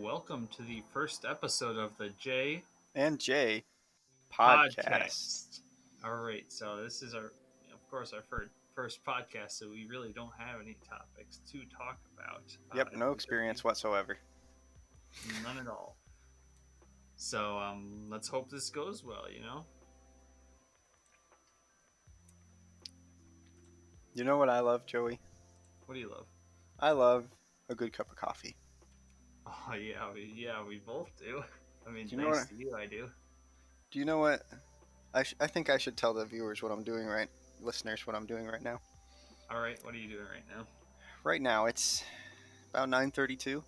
welcome to the first episode of the J and Jay podcast. podcast. All right, so this is of course, our first podcast, so we really don't have any topics to talk about. Yep, no Because experience whatsoever. none at all. So let's hope this goes well. You know what I love, Joey? What do you love? I love a good cup of coffee. Oh yeah, we both do. I mean, Do you know thanks what- to you, I do. Do you know what? I think I should tell the viewers what I'm doing listeners, what I'm doing right now. All right, what are you doing right now? Right now, it's about 9:32,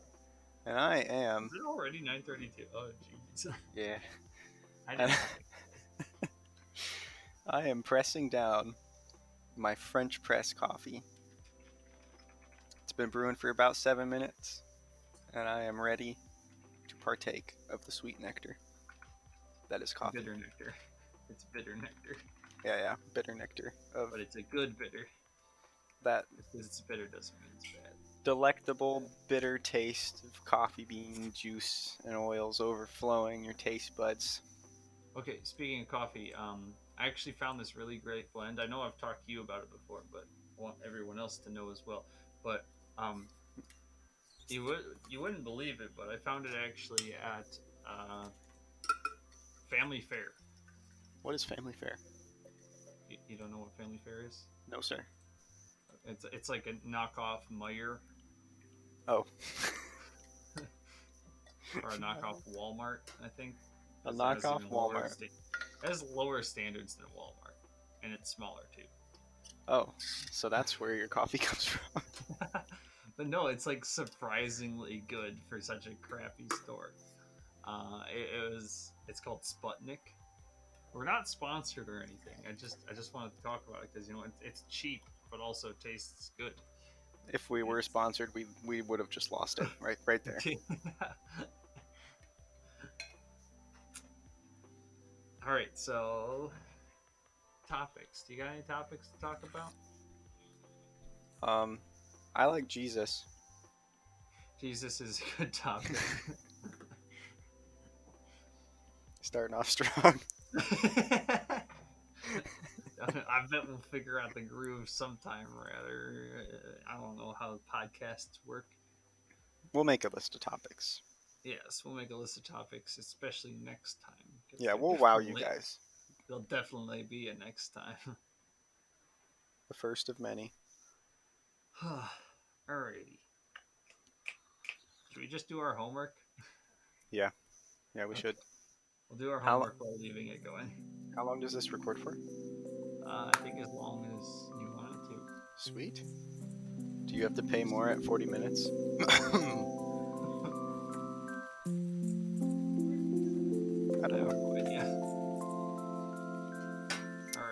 and I am. Is it already 9:32? Oh jeez. Yeah. I didn't. I am pressing down my French press coffee. It's been brewing for about 7 minutes, and I am ready to partake of the sweet nectar that is coffee. Bitter nectar. It's bitter nectar, Yeah, bitter nectar of but it's a good bitter. that Because it's bitter doesn't mean it's bad. delectable bitter taste of coffee bean juice and oils overflowing your taste buds. Okay, speaking of coffee, I actually found this really great blend. I know I've talked to you about it before, but I want everyone else to know as well. But you wouldn't believe it, but I found it actually at Family Fair. What is Family Fair? You don't know what Family Fair is? No, sir. It's like a knockoff Meijer Oh, or a knockoff Walmart, I think. a It has knockoff even lower Walmart. It has lower standards than Walmart, and it's smaller too. Oh, so that's where your coffee comes from. But no, it's like surprisingly good for such a crappy store. It's called Sputnik. We're not sponsored or anything. I just wanted to talk about it because it's cheap but also tastes good. If we were sponsored, we would have just lost it right there. All right, so topics. Do you got any topics to talk about? I like Jesus. Jesus is a good topic. Starting off strong. I bet we'll figure out the groove sometime or other. I don't know how podcasts work. We'll make a list of topics. Yes, we'll make a list of topics, especially next time. Yeah, we'll wow you guys. There'll definitely be a next time. The first of many. Alrighty. Should we just do our homework? Yeah, we should. We'll do our How- homework while leaving it going. How long does this record for? I think as long as you want it to. Sweet. Do you have to pay more at 40 minutes? I don't know. Yeah.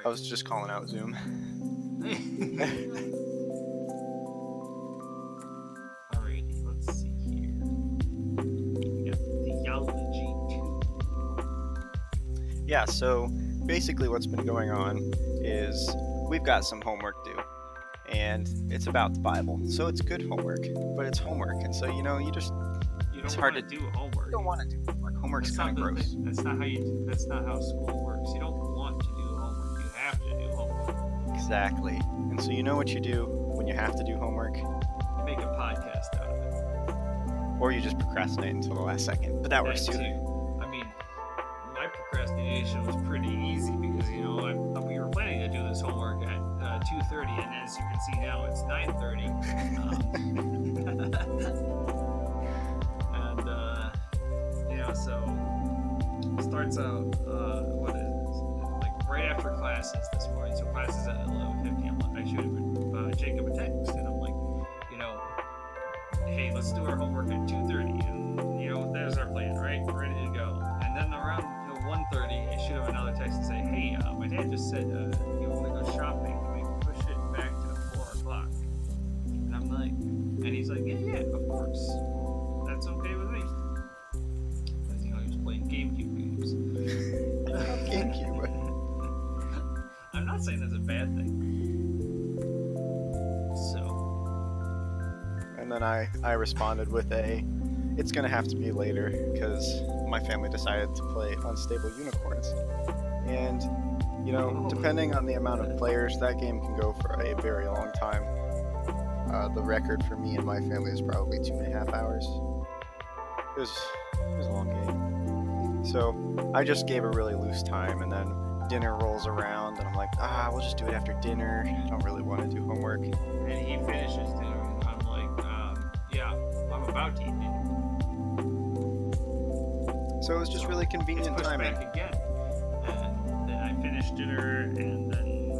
I was just calling out Zoom. Alrighty, let's see here. We got Theology 2. Yeah, so basically what's been going on is we've got some homework due. And it's about the Bible. So it's good homework, but it's homework. And so, you don't It's hard want to do homework. you don't want to do homework. Homework's kind of gross. That's not how school works. You don't want to do homework. You have to do homework. Exactly. And so you know what you do when you have to do homework? You make a podcast out of it. Or you just procrastinate until the last second. But that works too. I mean, my procrastination was pretty easy because we were planning to do this homework at 2:30, and as you can see now, it's 9:30. So it starts out what is it? Like right after classes this morning. So classes at 11:50. I should have been Jacob a text, and I'm like, hey, let's do our homework at 2:30, and there's our plan, right? We're ready to go. And then around 1:30, I shoot him another text and say, hey, my dad just said you want to go shopping. Can we push it back to 4:00? And I'm like, and he's like, yeah, of course, that's okay with me. Because he was playing GameCube games. GameCube. I'm not saying that's a bad thing. So. And then I responded with It's gonna have to be later because my family decided to play Unstable Unicorns, and depending on the amount of players, that game can go for a very long time. The record for me and my family is probably 2.5 hours. It was a long game. So I just gave a really loose time, and then dinner rolls around, and I'm like, we'll just do it after dinner. I don't really want to do homework. And he finishes dinner, and I'm like, yeah, I'm about to eat dinner. So it was just really convenient it's pushed timing. back again. And then I finish dinner, and then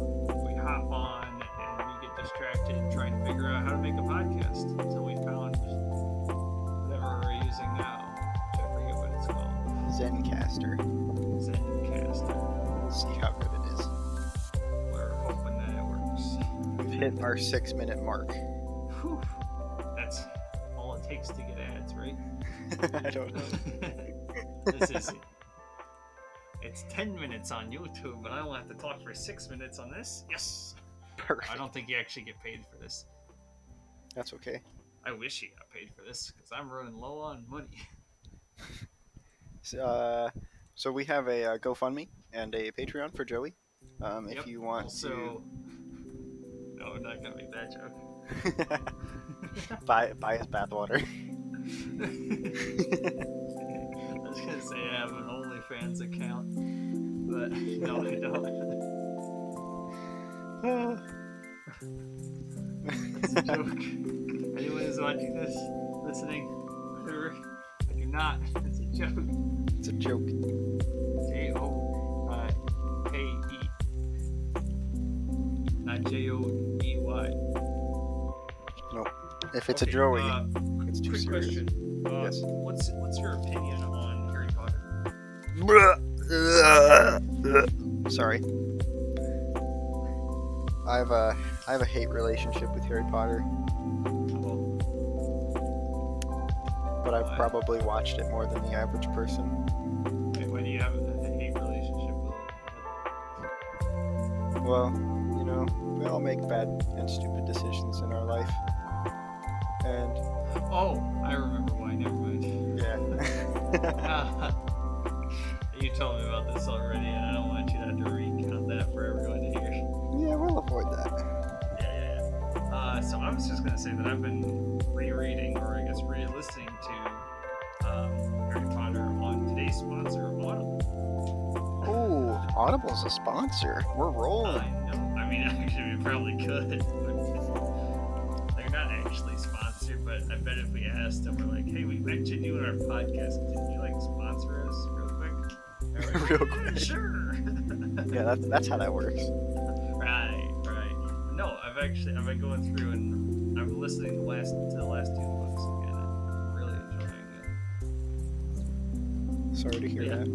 we hop on, and we get distracted trying to figure out how to make a podcast. So we found whatever we're using now. I forget what it's called. Zencaster. We'll see how good it is. We're hoping that it works. We've hit our 6-minute mark. Whew. That's all it takes to get ads, right? I don't know. This is it. It's 10 minutes on YouTube, but I don't have to talk for 6 minutes on this. Yes! Perfect. I don't think you actually get paid for this. That's okay. I wish you got paid for this, because I'm running low on money. So we have a GoFundMe and a Patreon for Joey. If you want also... No, I'm not going to make that joke. to buy his bathwater. I was going to say I have an OnlyFans account, but no, I don't. That's a joke. Anyone who's watching this, listening, whatever, I do not. It's a joke. It's a joke. Joke. Not Joey. No. If it's a Joey, it's too quick serious. question. Yes. What's your opinion on Harry Potter? Sorry. I have a hate relationship with Harry Potter, but I've probably watched it more than the average person. Why do you have a hate relationship with it? Well, we all make bad and stupid decisions in our life. And I remember why. Never mind. yeah. You told me about this already, and I don't want you to have to recount that for everyone to hear. Yeah, we'll avoid that. Yeah. So I was just gonna say that I've been rereading, or I guess re-listening to Harry Potter on today's sponsor, Audible. Ooh, Audible's a sponsor. We're rolling. I know. I mean, actually, we probably could. They're not actually sponsored, but I bet if we asked them, we're like, hey, we mentioned you in our podcast. Can you sponsor us real quick? Like, Real quick. Sure. Yeah, that's how that works. Right. No, I've been going through and I'm listening to the last 2 books again. I'm really enjoying it. Sorry to hear that.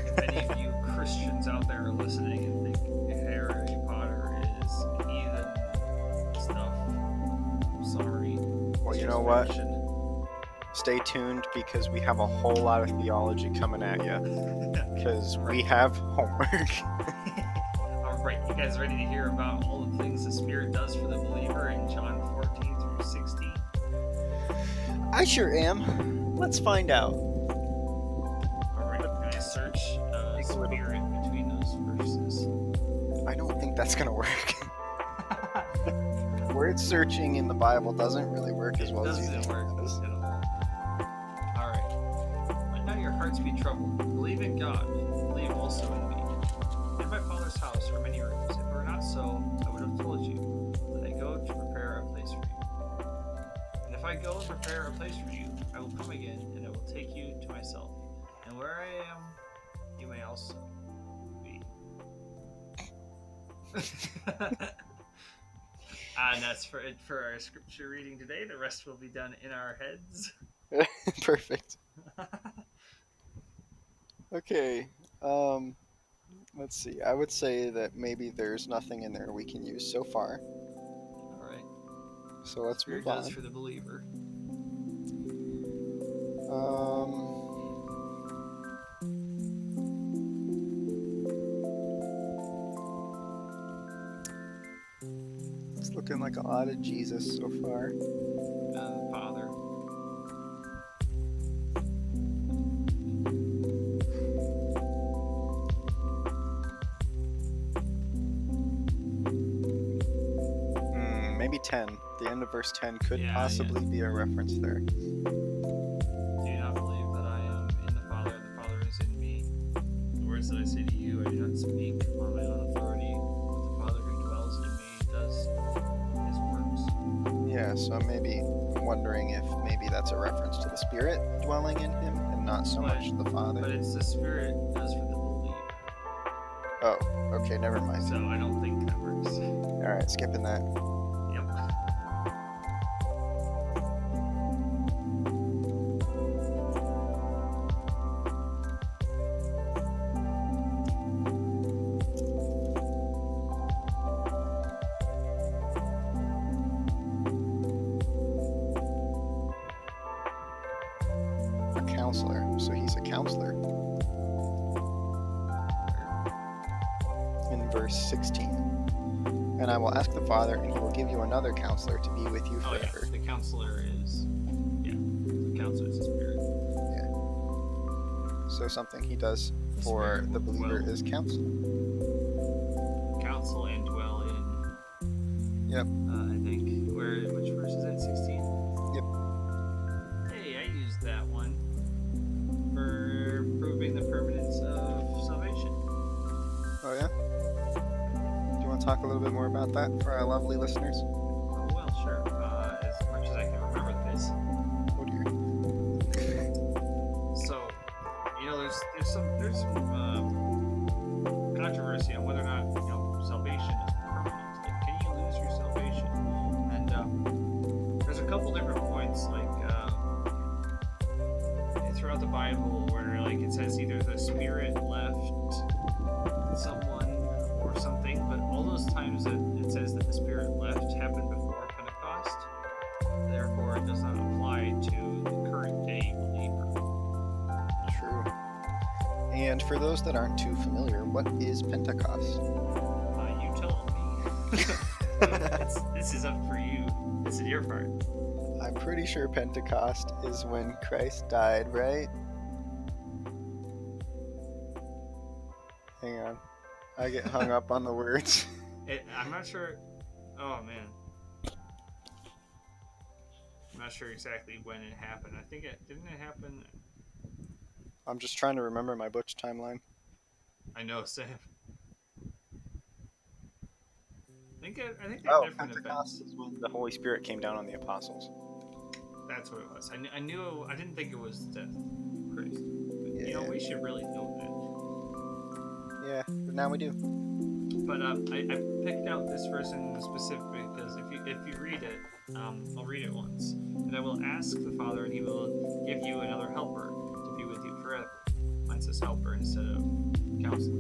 If any of you Christians out there are listening and think Harry Potter is heathen stuff, I'm sorry. Well, you know what? Stay tuned because we have a whole lot of theology coming at you. Because we have homework. Alright, you guys ready to hear about all the things the Spirit does for the believer in John 14 through 16? I sure am. Let's find out. Alright, can I search Spirit between those verses? I don't think that's going to work. Word searching in the Bible doesn't really work as well as you think it does. Alright. Let not your hearts be troubled. Believe in God. Believe also in me. In my Father's house are many rooms. If it were not so, I would have told you that I go to prepare a place for you. And if I go and prepare a place for you, I will come again, and I will take you to myself. And where I am, you may also be. And that's for it for our scripture reading today. The rest will be done in our heads. Perfect. Okay. Let's see. I would say that maybe there's nothing in there we can use so far. All right. So let's Spirit move on. does for the believer. Let's look looking like a lot of Jesus so far. Father. Maybe 10. The end of verse 10 could Yeah, possibly be a reference there. Do you not believe that I am in the Father, and the Father is in me? The words that I say to you, I do not speak on my own authority, but the Father who dwells in me does his works. Yeah, so maybe I'm wondering if maybe that's a reference to the Spirit dwelling in him and not so much the Father. But it's the Spirit does for the believer. Oh, okay, never mind. So I don't think that works. Alright, skipping that. Yep. A counselor. So he's a counselor. In verse 16. And I will ask the Father, and he will give you another counselor to be with you Oh yeah, forever. the counselor is, the counselor is the Spirit. So something he does for Spirit the will believer dwell. is counsel. Counsel and dwell in. Yep. I think. Which verse is it? 16? Yep. Hey, I used that one for proving the permanence of salvation. Oh yeah? Do you want to talk a little bit more about that for our lovely listeners? Oh, well, sure. As much as I can remember this. Oh dear. So, there's some controversy on whether or not salvation is permanent. Like, can you lose your salvation? And there's a couple different points, like throughout the Bible, where like it says either the Spirit left someone or something, but all those times that it says that the Spirit left happened before Pentecost. Therefore, it does not apply to the current day believer. True. And for those that aren't too familiar, what is Pentecost? You tell me. This is up for you. This is your part. I'm pretty sure Pentecost is when Christ died, right? Hang on. I get hung up on the words. I'm not sure. Oh man. I'm not sure exactly when it happened. I think didn't it happen? I'm just trying to remember my Butch timeline. I know, Sam. I think they're different Pentecost events. is when the Holy Spirit came down on the apostles. That's what it was. I knew. I didn't think it was the death of Christ. But, Yeah. we should really know Yeah, but now we do. that. But I picked out this verse in specific because if you read it, I'll read it once, and I will ask the Father, and He will give you another helper to be with you forever. Mine says helper instead of counselor.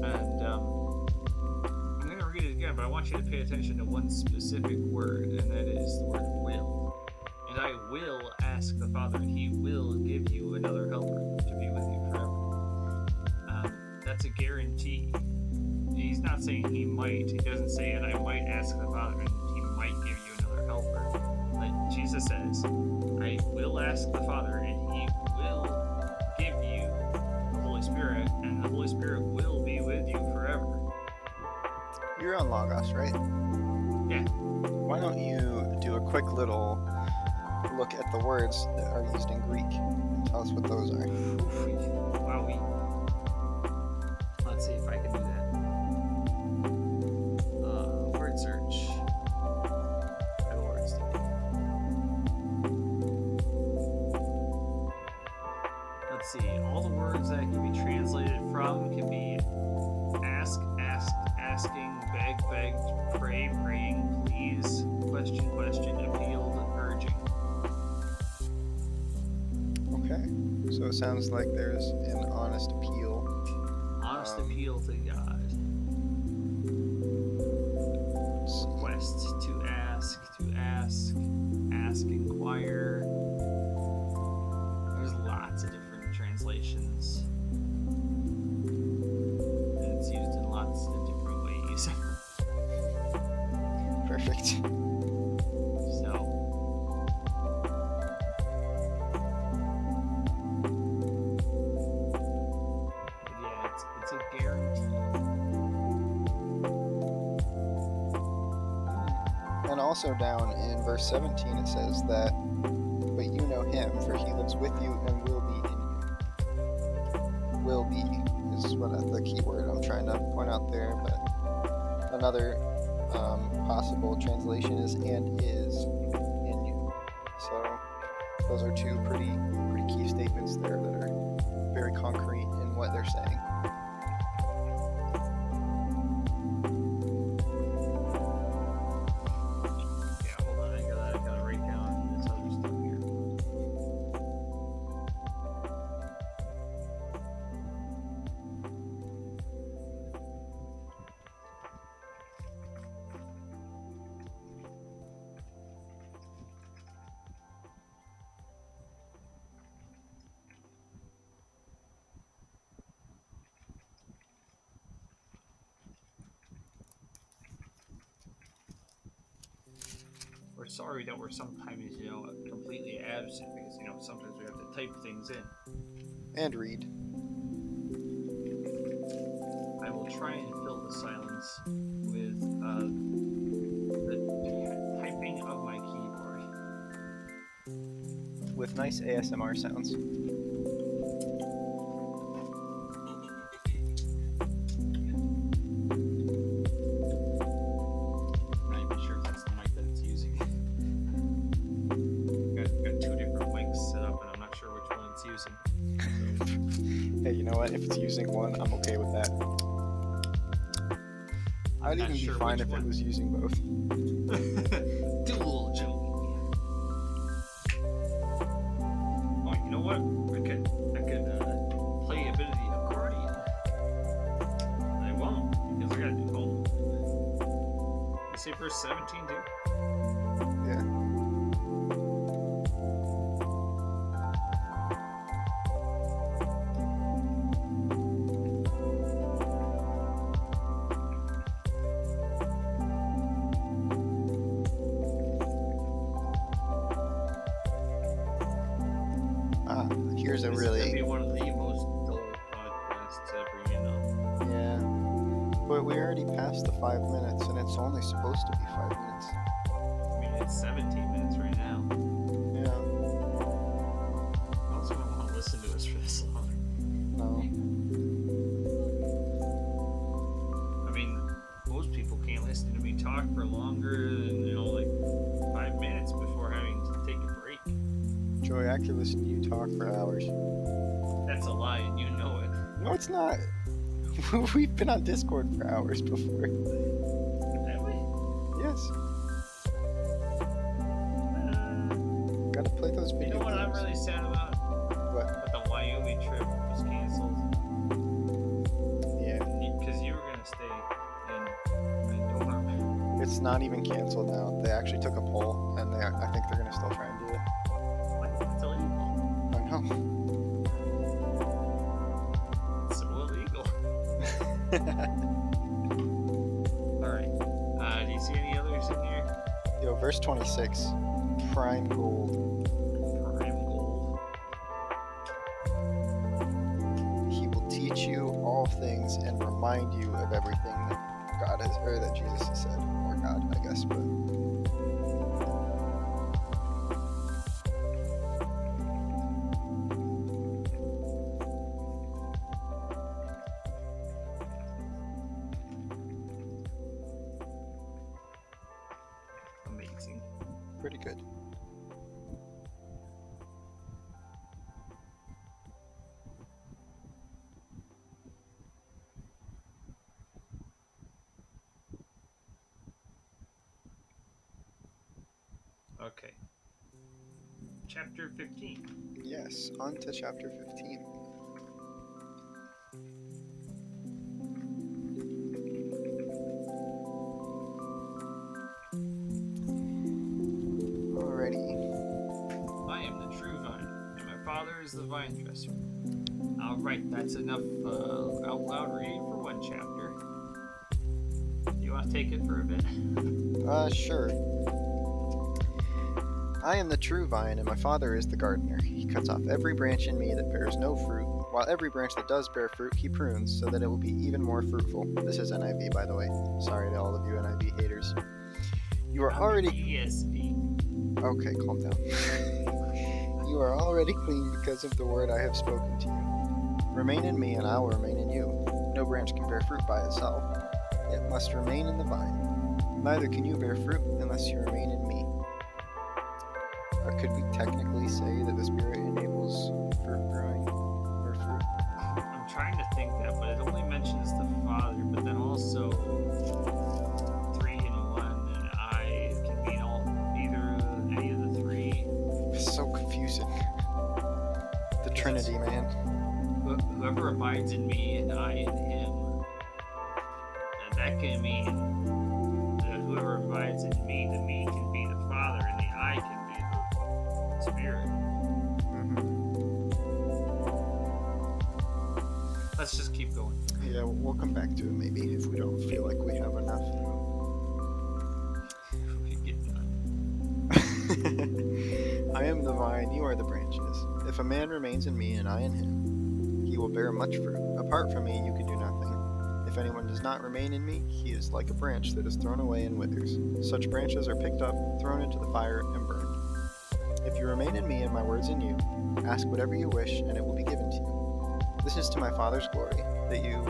And I'm going to read it again, but I want you to pay attention to one specific word, and that is the word will. And I will ask the Father, and He will give you another helper to be with you forever. That's a guarantee. He's not saying He might. He doesn't say, and I might ask the Father, and He might give you another helper. But Jesus says, I will ask the Father, and He will give you the Holy Spirit, and the Holy Spirit will be with you forever. You're on Logos, right? Yeah. Why don't you do a quick little look at the words that are used in Greek and tell us what those are? Wowie. Let's see if I can do that. Word search. I have words today. Let's see. All the words that can be translated from can be ask, asked, asking, beg, begged, pray, praying, please, question, questioned, appealed, urging. Okay. So it sounds like there's an honest appeal. Honest appeal to God. Request, to ask, inquire. There's lots of different translations. And it's used in lots of different ways. Great. So. Yeah, it's a guarantee. And also down in verse 17 it says that, but you know him, for he lives with you and will be in you. Will be is what the key word I'm trying to point out there, but another possible translation is and is in you. So those are two pretty key statements there that are very concrete in what they're saying. Yeah, hold on, I gotta write down this other stuff here. We're sorry that we're sometimes, completely absent because, sometimes we have to type things in. And read. I will try and fill the silence with the typing of my keyboard. With nice ASMR sounds. I'm not even sure if that's the mic that it's using. Got two different mics set up and I'm not sure which one it's using. Hey, you know what? If it's using one, I'm okay with that. I'd even be fine if it was using both. Dual Joey. Oh, you know what? I could play a bit of the accordion. I won't because I gotta do homework. You say verse 17 too? Yeah. Here's a This really... is gonna be one of the most dull podcasts ever, Yeah. But we already passed the 5 minutes, and it's only supposed to be 5 minutes. I mean, it's 17 minutes right now. Yeah. I also don't want to listen to us for this long. No. I mean, most people can't listen to me talk for longer than, like 5 minutes before having to take a break. Joey, I could listen to you talk for hours. That's a lie, and you know it. No, it's not. We've been on Discord for hours before. Have we? Yes. Gotta play those You video know what I'm games. really sad about? What? That the Wyoming trip was canceled. Yeah. Because you were going to stay in Doha. It's not even canceled now. They actually took a poll, and I think they're gonna still try and do it. What? It's illegal. I know. It's so illegal. Alright. Do you see any others in here? Yo, verse 26. Prime gold. Prime gold. He will teach you all things and remind you of everything that God has, or that Jesus has said, or God, I guess, but. Amazing. Pretty good. Okay. Chapter 15. Yes, on to chapter 15. Alrighty. I am the true vine, and my father is the vine dresser. Alright, that's enough out loud reading for one chapter. Do you want take it for a bit? Sure. I am the true vine, and my Father is the gardener. He cuts off every branch in me that bears no fruit, while every branch that does bear fruit he prunes, so that it will be even more fruitful. This is NIV, by the way. Sorry to all of you NIV haters. You are already... ESV. Okay, calm down. You are already clean because of the word I have spoken to you. Remain in me, and I will remain in you. No branch can bear fruit by itself. It must remain in the vine. Neither can you bear fruit unless you remain in me. Could we technically say that the Spirit enables fruit growing or fruit? I'm trying to think that, but it only mentions the Father, but then also 3 in 1 and I can mean any of the 3. It's so confusing. The Trinity, man. Whoever abides in me and I in him, that can mean that whoever abides in me, the me can be the Father and the I can be the Spirit. Let's just keep going. Yeah, we'll come back to it maybe if we don't feel like we have enough. We get none. I am the vine, you are the branches. If a man remains in me and I in him, he will bear much fruit. Apart from me, you can do nothing. If anyone does not remain in me, he is like a branch that is thrown away and withers. Such branches are picked up, thrown into the fire, and burned. If you remain in me and my words in you, ask whatever you wish, and it will be given to you. This is to my Father's glory, that you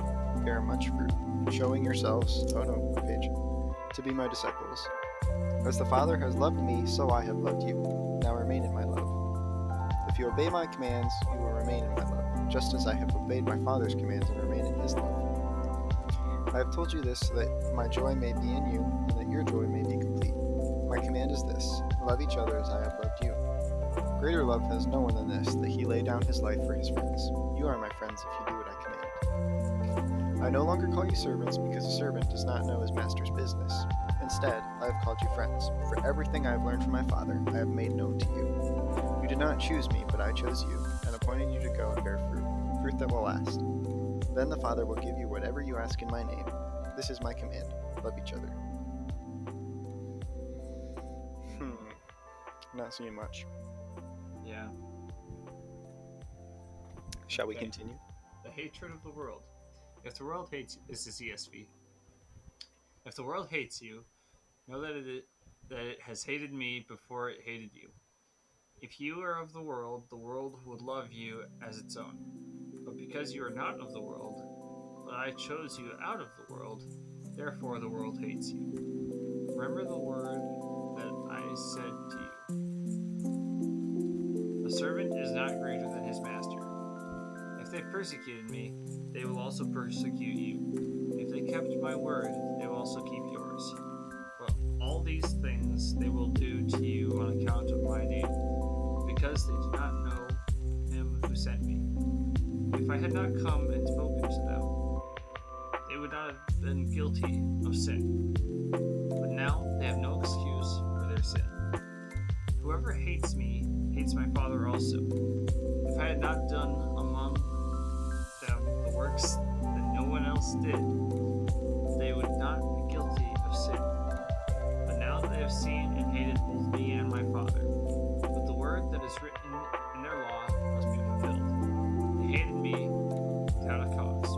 bear much fruit, showing yourselves, to be my disciples. As the Father has loved me, so I have loved you. Now remain in my love. If you obey my commands, you will remain in my love, just as I have obeyed my Father's commands and remain in his love. I have told you this so that my joy may be in you, and that your joy may be complete. My command is this: love each other as I have loved you. Greater love has no one than this, that he lay down his life for his friends. You are my friends if you do what I command. I no longer call you servants, because a servant does not know his master's business. Instead, I have called you friends, for everything I have learned from my Father I have made known to you. You did not choose me, but I chose you, and appointed you to go and bear fruit that will last. Then the Father will give you whatever you ask in my name. This is my command: love each other. Not seeing much. Yeah. Shall we Okay. continue? The hatred of the world. If the world hates you, this is ESV. If the world hates you, know that it has hated me before it hated you. If you are of the world would love you as its own. But because you are not of the world, but I chose you out of the world, therefore the world hates you. Remember the word that I said to you. A servant is not greater than his master. If they persecuted me, they will also persecute you. If they kept my word, they will also keep yours. But all these things they will do to you on account of my name, because they do not know him who sent me. If I had not come and spoken to them, they would not have been guilty of sin. But now they have no excuse for their sin. Whoever hates me hates my Father also. If I had not done among them the works that no one else did, they would not be guilty of sin. But now they have seen and hated both me and my Father. But the word that is written in their law must be fulfilled. They hated me without a cause.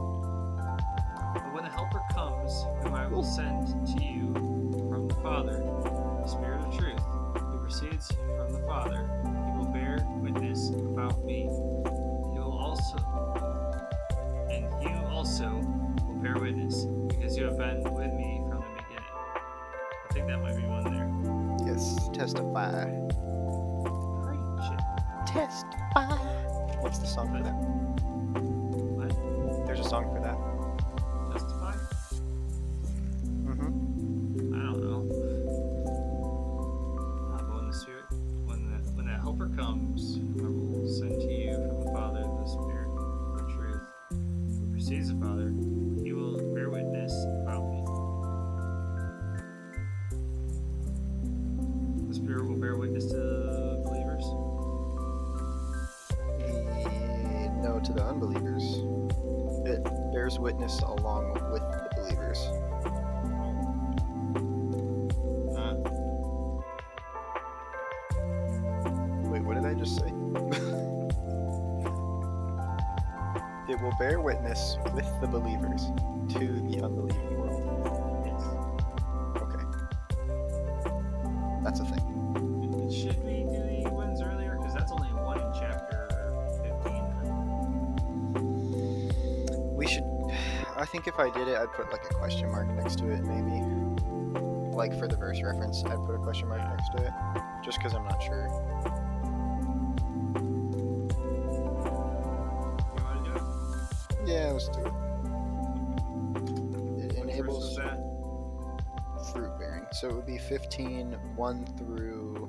But when the Helper comes, whom I will send to you from the Father, the Spirit of truth, who proceeds from the Father, he will bear witness about me. You also will bear witness, because you have been with me from the beginning. I think that might be one there. Yes, testify. Preach it. Testify. What's the song for that? What? There's a song for that. Testify? I don't know. But when the Spirit, when the Helper comes, I will send to you from the Father the Spirit of truth, who precedes the Father. He will bear witness about me. The Spirit will bear witness to the believers. No, to the unbelievers. It bears witness along with the believers. just say? It will bear witness with the believers to the unbelieving world. Yes. Okay. That's a thing. Should we do the ones earlier? Because that's only one in chapter 15. We should... I think if I did it, I'd put like a question mark next to it, maybe. Like for the verse reference, I'd put a question mark next to it. Just because I'm not sure. You want to do it? Yeah, let's do it. It Which verse enables is that? fruit bearing. So it would be 15, 1 through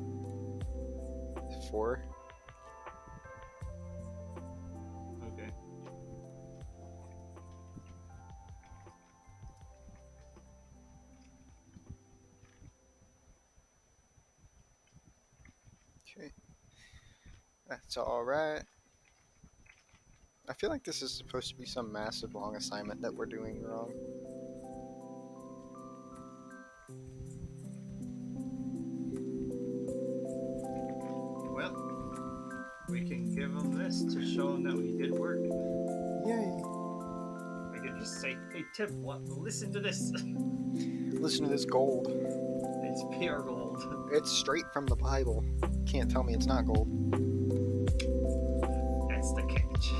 4. Okay. Okay. That's alright. I feel like this is supposed to be some massive long assignment that we're doing wrong. Well, we can give them this to show them that we did work. Yay! I could just say, hey, Tip, listen to this. Listen to this gold. It's pure gold. It's straight from the Bible. Can't tell me it's not gold. That's the catch.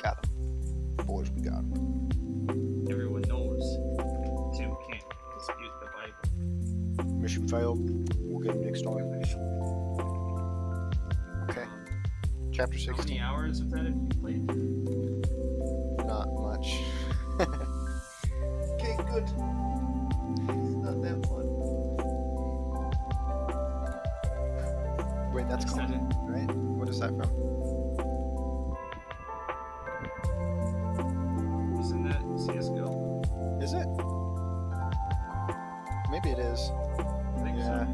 Got him. Boys, we got him. Everyone knows Tim can't dispute the Bible. Mission failed. We'll get him next time. Okay. Chapter How 16. many hours of that have you played? Not much. Okay, good. It's not that fun. Wait, that's Is that common, right? What is that from? Isn't that CSGO? Is it? Maybe it is. I think Yeah.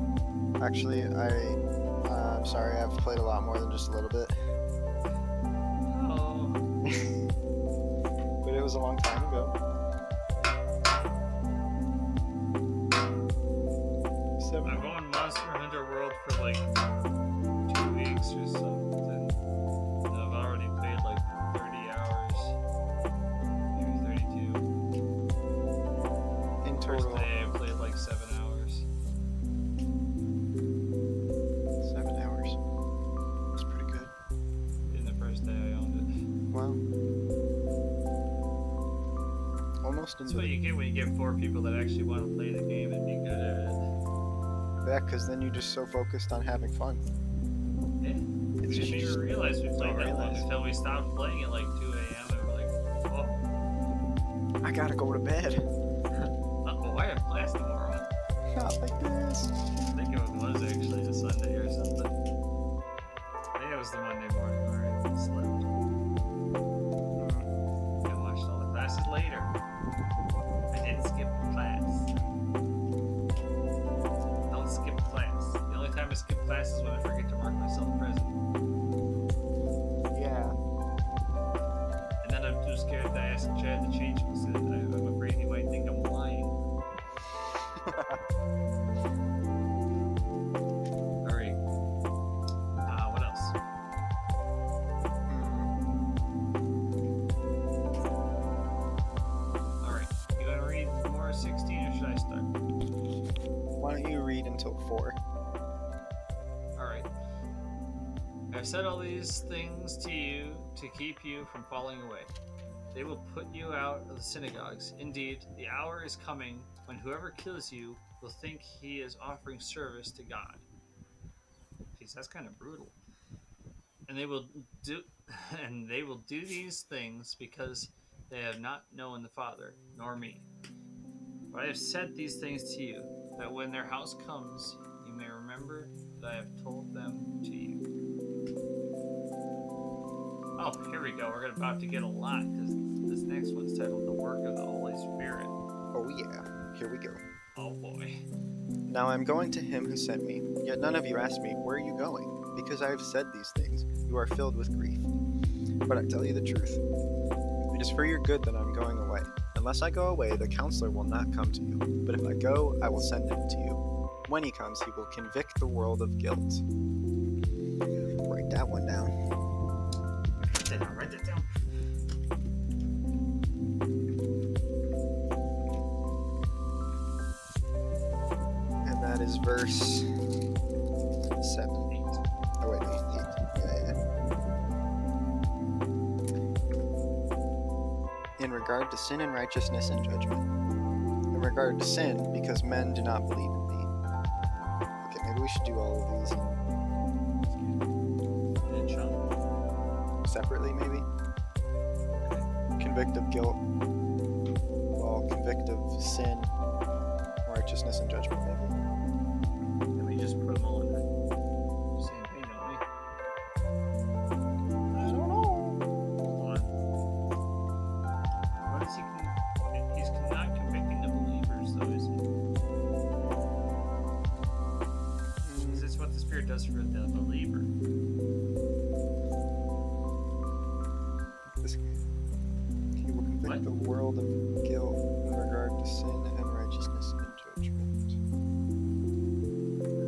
Actually, I'm sorry, I've played a lot more than just a little bit. so. Oh. But it was a long time ago. 7. I'm going Monster Hunter World for like 2 weeks or something. And I've already played like 30 hours. Maybe 32. In First total, day I played like 7 hours. 7 hours. That's pretty good. In the first day I owned it. Wow. Almost That's into what you get when you get 4 people that actually want to play the game and be good at it. back, because then you're just so focused on having fun. Yeah. We It's didn't even realize we played don't that long realize. until we stopped playing at like 2 a.m. and we're like, oh, I gotta go to bed. uh-oh, I have class tomorrow. Not like this. I think it was actually a Sunday or something. I think it was the Monday morning where I slept. I watched all the classes later. I didn't skip class. Don't skip class. The only time I skip class is when I forget to mark myself present. Yeah. And then I'm too scared to ask Chad to change me because I'm afraid he might think I'm lying. Alright. What else? Alright. You want to read more 16 or should I start? Why don't you read until 4? Alright. I've said all these things to you to keep you from falling away. They will put you out of the synagogues. Indeed, the hour is coming when whoever kills you will think he is offering service to God. Jeez, that's kind of brutal. And they will do these things because they have not known the Father, nor me. But I have said these things to you, that when their house comes, you may remember that I have told them to you. Oh, here we go. We're about to get a lot, because this next one's titled The Work of the Holy Spirit. Oh yeah. Here we go. Oh boy. Now I'm going to him who sent me, yet none of you ask me, where are you going? Because I have said these things, you are filled with grief. But I tell you the truth. It is for your good that I'm going away. Unless I go away, the counselor will not come to you. But if I go, I will send him to you. When he comes, he will convict the world of guilt. Write that that one down. Write that down. And that is verse 7. Oh, wait, no, 8. Yeah. In regard to sin and righteousness and judgment. In regard to sin, because men do not believe in me. Okay, maybe we should do all of these separately, maybe? Convict of guilt. Well, convict of sin, righteousness, and judgment, maybe. And we just put them all in the same thing, don't we? I don't know. Hold on. What is he? He's not convicting the believers, though, is he? Because it's what the Spirit does for the believer. He will convict the world of guilt in regard to sin and righteousness and judgment.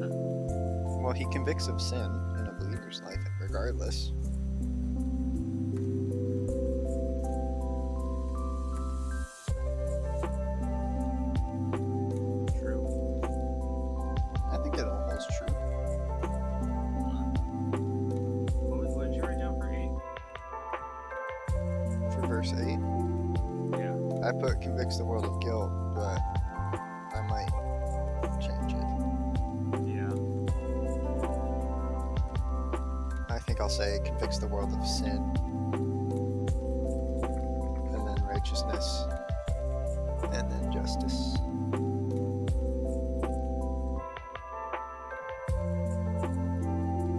Huh. Well, he convicts of sin in a believer's life, regardless. True. I think it all holds true. What did you write down for 8? For verse 8, Yeah. I put convicts the world of guilt, but I might change it. Yeah. I think I'll say convicts the world of sin, and then righteousness, and then justice.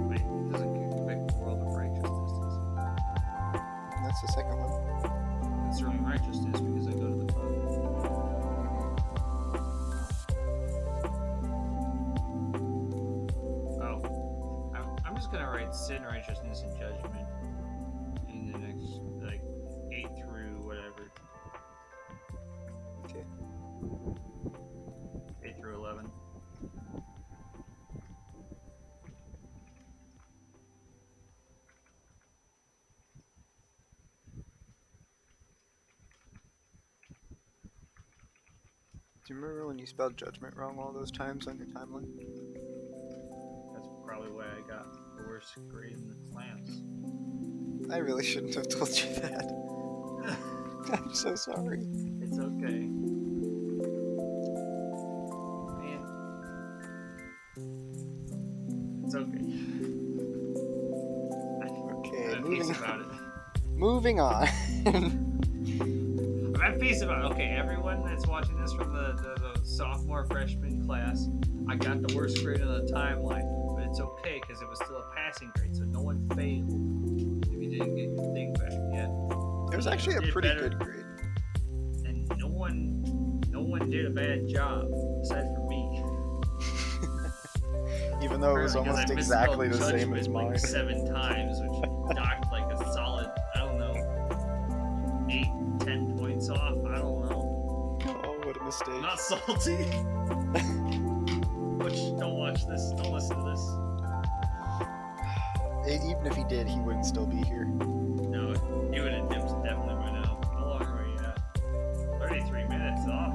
Wait, it doesn't convict the world of righteousness, does it? That's the second one. Concerning righteousness, because I go to the Father. Oh. I'm just gonna write sin, righteousness, and judgment in the next, like, 8 through whatever. Okay. 8 through 11. Do you remember when you spelled judgment wrong all those times on your timeline? That's probably why I got the worst grade in the class. I really shouldn't have told you that. I'm so sorry. It's okay. Man. It's okay. Okay, I'm at peace about it. moving on. I'm at peace about it. Okay, everyone that's watching this from the sophomore freshman class, I got the worst grade on the timeline, but it's okay because it was still a passing grade, so no one failed if you didn't get your thing back yet. It was actually a pretty better. good grade. And no one did a bad job aside from me. Even though it was Because almost I exactly the misspelled same as judgment mine. like 7 times, which knocked like a solid, I don't know, 8, 10 points off. I don't know. Oh, what a mistake. Not salty. Which, don't watch this. Don't listen to this. Even if he did, he wouldn't still be here. No, you would have definitely by now. How long are we at? 33 minutes off.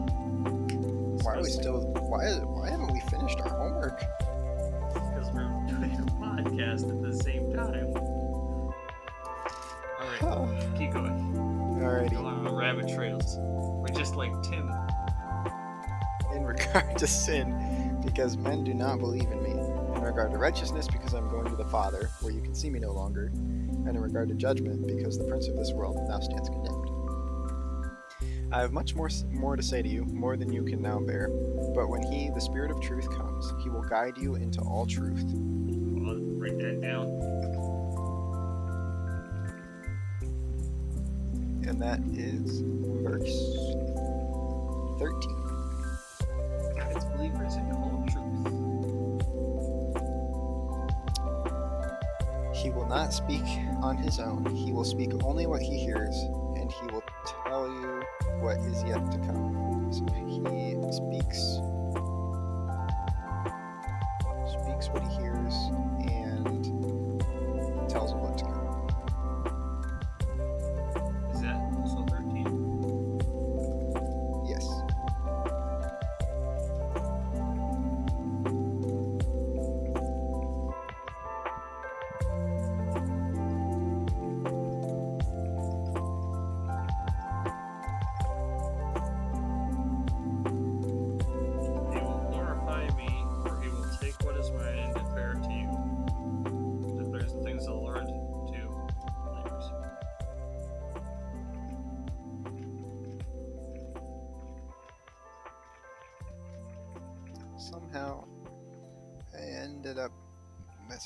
Why are we still? Why haven't we finished our homework? Because we're doing a podcast at the same time. Alright, keep going. Alrighty. Go on rabbit trails. We're just like Tim. In regard to sin, because men do not believe in me. In regard to righteousness, because I'm going to the Father, where you can see me no longer. And in regard to judgment, because the prince of this world now stands condemned. I have much more to say to you, more than you can now bear. But when he, the Spirit of truth, comes, he will guide you into all truth. I'll write that down. And that is verse 13. Guides believers into all truth. He will not speak on his own. He will speak only what he hears, and he will tell you what is yet to come. So he speaks what he hears and tells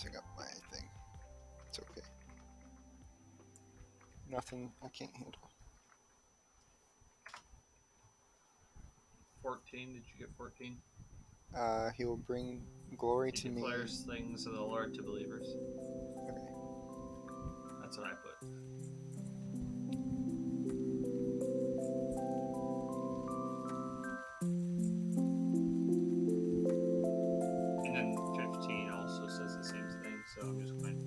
messing up my thing. It's okay. Nothing I can't handle. 14. Did you get 14? He will bring glory He to me. declares things of the Lord to believers. Okay. That's what I put. And then 15 also says the same thing, so I'm just going to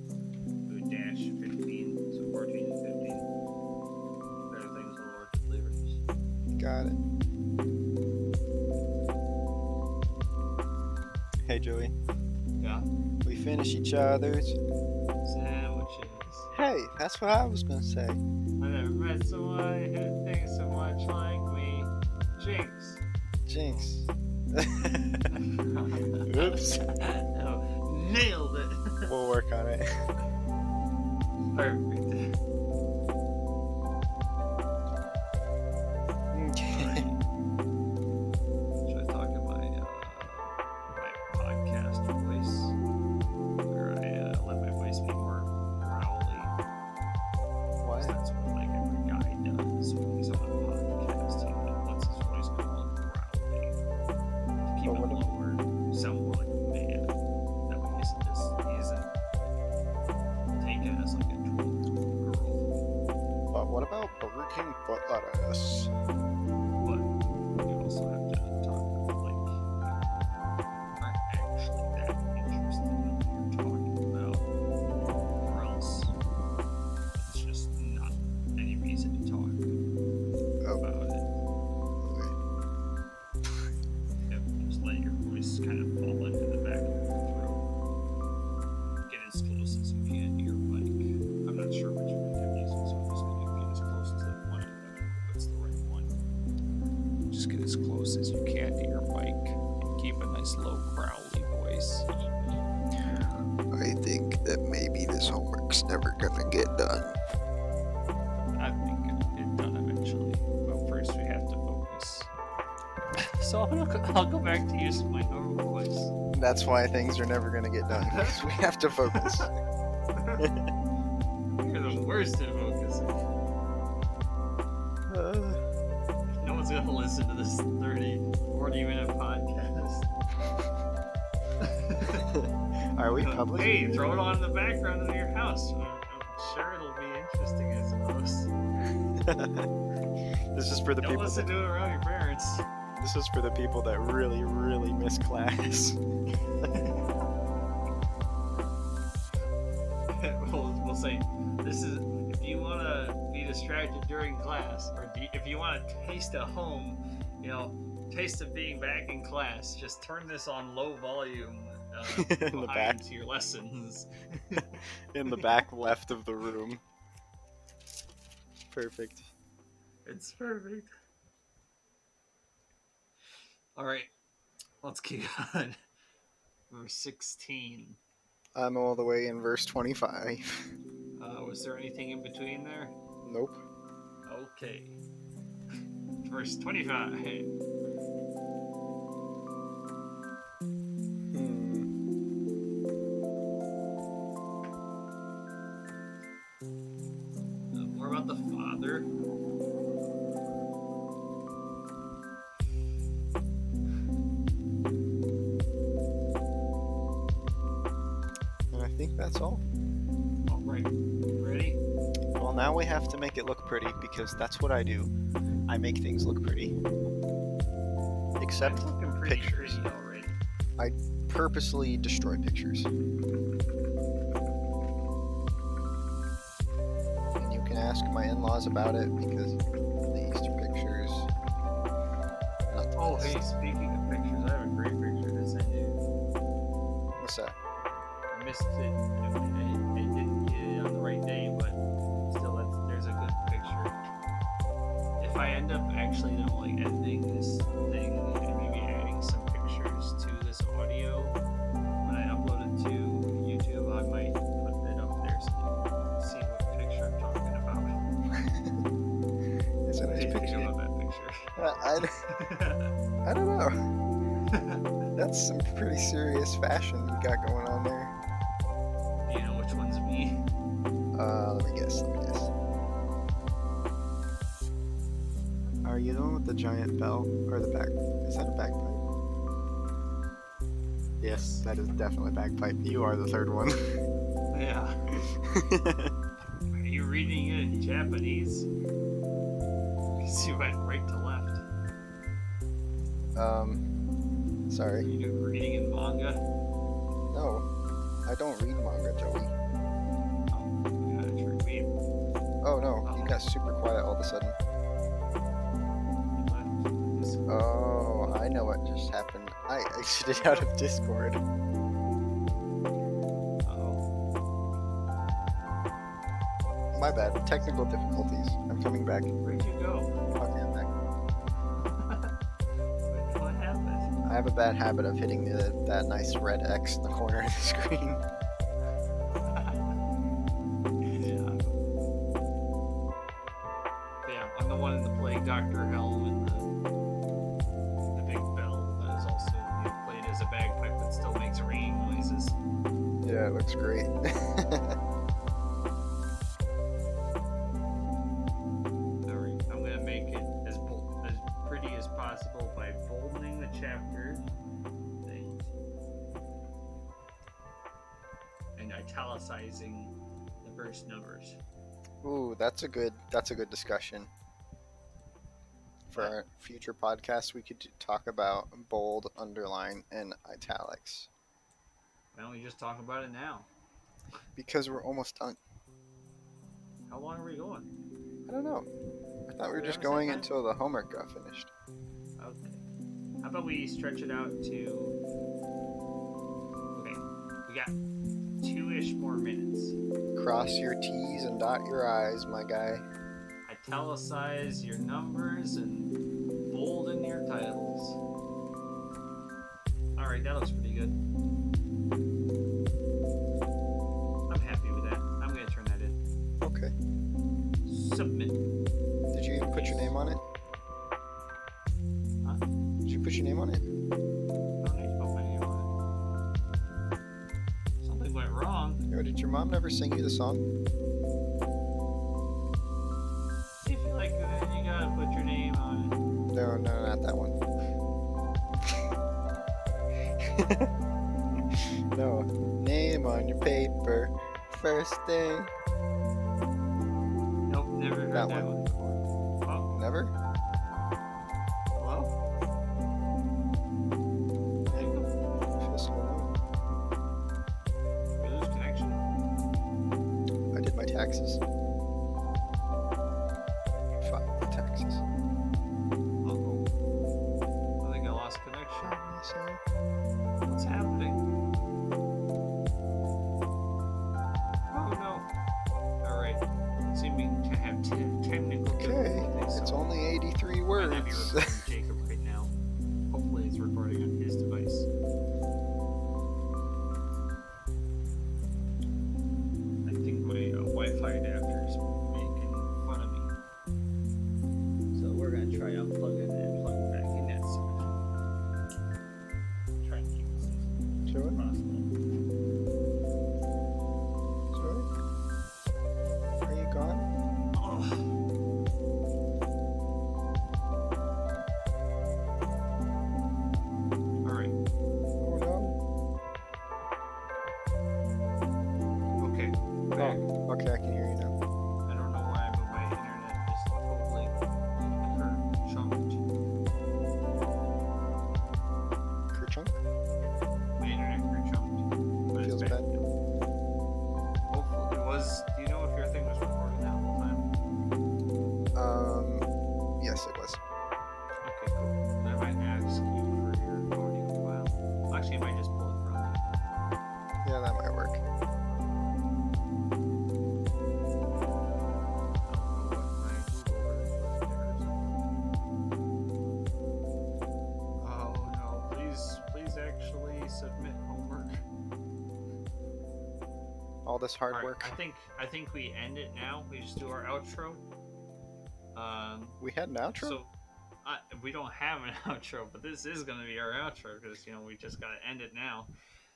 do a dash 15. So 14 and 15. Declare things of the Lord to believers. Got it. Hey, Joey. Yeah? We finish each other's. Sandwiches. Hey, that's what I was gonna say. I never met someone who thinks so much like me. Jinx. Jinx. Oops. Oh, nailed it. We'll work on it. Perfect. Okay. Should I talk in my podcast voice? Where I let my voice be more growly? What? That's what like every guy does when he's on a podcast. He lets his voice go all growly to keep it lower, sound more like a man. That way he isn't taken as like a 12-year-old girl. But what about Burger King foot lettuce? But you also have to talk like you aren't actually that interested in what you're talking about, or else it's just not any reason to talk about it. Okay. Yep, just let your voice kind of fall into the back of your throat. Get as close as you can to your mic. I'm not sure which mic I'm using, so I'm just going to get as close to the one. I don't know if it's the right one. Just get as close as you can to your mic and keep a nice low growly voice. I think that maybe this homework's never gonna get done. I think it'll get done eventually, but first we have to focus. So I'll go back to using my normal voice. That's why things are never gonna get done. Because we have to focus. You're the worst at focusing. No one's gonna listen to this 40-minute podcast. Are we public? Hey, throw it on in the background of your house. I'm sure it'll be interesting, I suppose. This is for the Don't people. listen to it around your parents. This is for the people that really, really miss class. We'll say this is if you want to be distracted during class, or if you want to taste a home, taste of being back in class. Just turn this on low volume In the back. to your lessons. In the back left of the room. Perfect. It's perfect. All right, let's keep on. Verse 16. I'm all the way in verse 25. Was there anything in between there? Nope. Okay. Verse 25. More about the Father. And I think that's all. All right. Ready? Well, now we have to make it look pretty because that's what I do. I make things look pretty. Except It's looking pretty pictures. pretty already. I purposely destroy pictures. And you can ask my in-laws about it because the Easter pictures. Not the Oh, best. hey, speaking of pictures, I have a great picture to send you. What's that? I missed it. I didn't get it on the right day, but still, there's a good picture. If I end up actually editing this thing and maybe adding some pictures to this audio, when I upload it to YouTube, I might put it up there so you can see what picture I'm talking about. It's a What do nice you think picture. about that picture? I don't know. That's some pretty serious fashion you got going on there. Let me guess. Are you the one with the giant bell or the back? Is that a bagpipe? Yes, that is definitely a bagpipe. You are the third one. Yeah. Are you reading it in Japanese? Because you went right to left. Sorry. Are you reading in manga? No, I don't read manga, Joey. Oh, you gotta trick me. Oh no, you got super quiet all of a sudden. Oh, I know what just happened. I exited out of Discord. My bad. Technical difficulties. I'm coming back. Where'd you go? Okay, I'm back. What happened? I have a bad habit of hitting that nice red X in the corner of the screen. Yeah, I'm the one in the play Dr. Helm and the big bell that is also played as a bagpipe that still makes ringing noises. Yeah, it looks great. Alright, I'm gonna make it as pretty as possible by boldening the chapter and italicizing the verse numbers. Ooh, that's a good discussion. For our future podcast, we could talk about bold, underline, and italics. Why don't we just talk about it now? Because we're almost done. How long are we going? I don't know. I thought we were just going until the homework got finished. Okay. How about we stretch it out to... Okay, we got 2-ish more minutes. Cross your T's and dot your I's, my guy. Italicize your numbers and bolden your titles. Alright, that looks pretty good. I'm happy with that. I'm going to turn that in. Okay. Submit. Did you even put your name on it? Huh? Did you put your name on it? I don't need to put my name on it. Something went wrong. Yo, did your mom never sing you the song? If you like it, then you gotta put your name on it. No, not that one. No, name on your paper, first thing. Nope, never heard that one before. Oh, Never? hello? Jacob? I feel so alone. We lose connection? I did my taxes. Filed my taxes. Uh-oh. I think I lost connection. What's happening? Oh no. Alright. Seeming to have technical Okay, difficulties. it's so only 83 might not be words. recording Jacob right now. Hopefully it's recording on his device. I think my Wi-Fi adapter is making fun of me. So we're going to try unplugging and plugging back in that side. Try and keep this as Sure. possible. Sorry? Are you gone? Oh. Alright. Oh no. Okay. Back. Oh, okay, I can hear you now. I don't know why, but my internet just totally chunked. Kerchunk? My internet chunked. But Feels it's back. bad. Hopefully it was. Do you know if your thing was recording that whole time? Yes, it was. Okay, cool. Then I might ask you for your audio file. Actually, I might just pull it from you. Yeah, that might work. I don't know what my Google Earth was there or something. Oh no! Please actually submit homework. All this hard Alright, work. I think we end it now. We just do our outro. We had an outro? So we don't have an outro, but this is going to be our outro because we just got to end it now.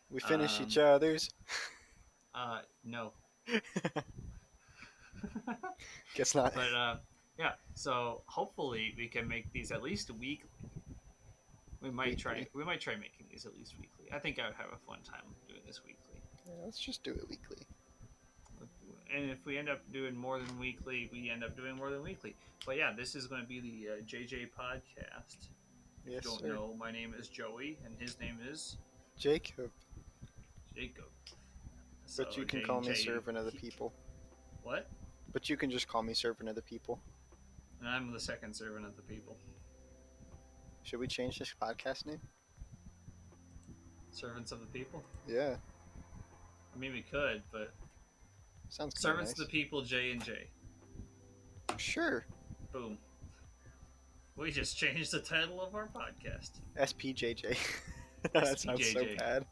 We finish each other's. No. Guess not. But yeah, so hopefully we can make these at least weekly. We might try making these at least weekly. I think I would have a fun time doing this weekly. Yeah, let's just do it weekly. And if we end up doing more than weekly, we end up doing more than weekly. But yeah, this is going to be the JJ podcast. If Yes, you don't sir. know, my name is Joey, and his name is Jacob. Jacob. But you can call me servant of the people. What? But you can just call me servant of the people. And I'm the second servant of the people. Should we change this podcast name? Servants of the people? Yeah. I mean, we could, but Sounds kind Servants of of the People, J and J. nice. Sure. Boom. We just changed the title of our podcast. SPJJ. That sounds so bad.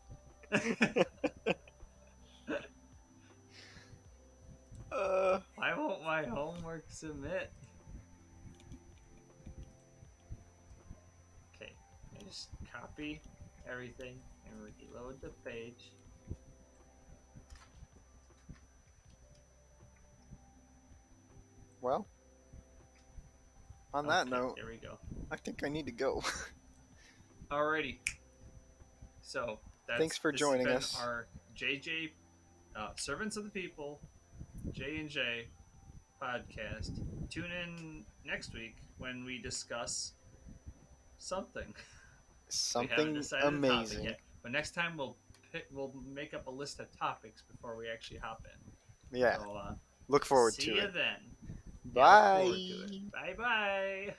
Why won't my homework submit? Okay, I just copy everything and reload the page. Well, on that note, there we go. I think I need to go. Alrighty. So thanks for joining us. Our JJ, Servants of the People, J and J podcast. Tune in next week when we discuss something. Something amazing. Yet, but next time we'll make up a list of topics before we actually hop in. Yeah. So, look forward to it. See you then. Bye. Bye bye.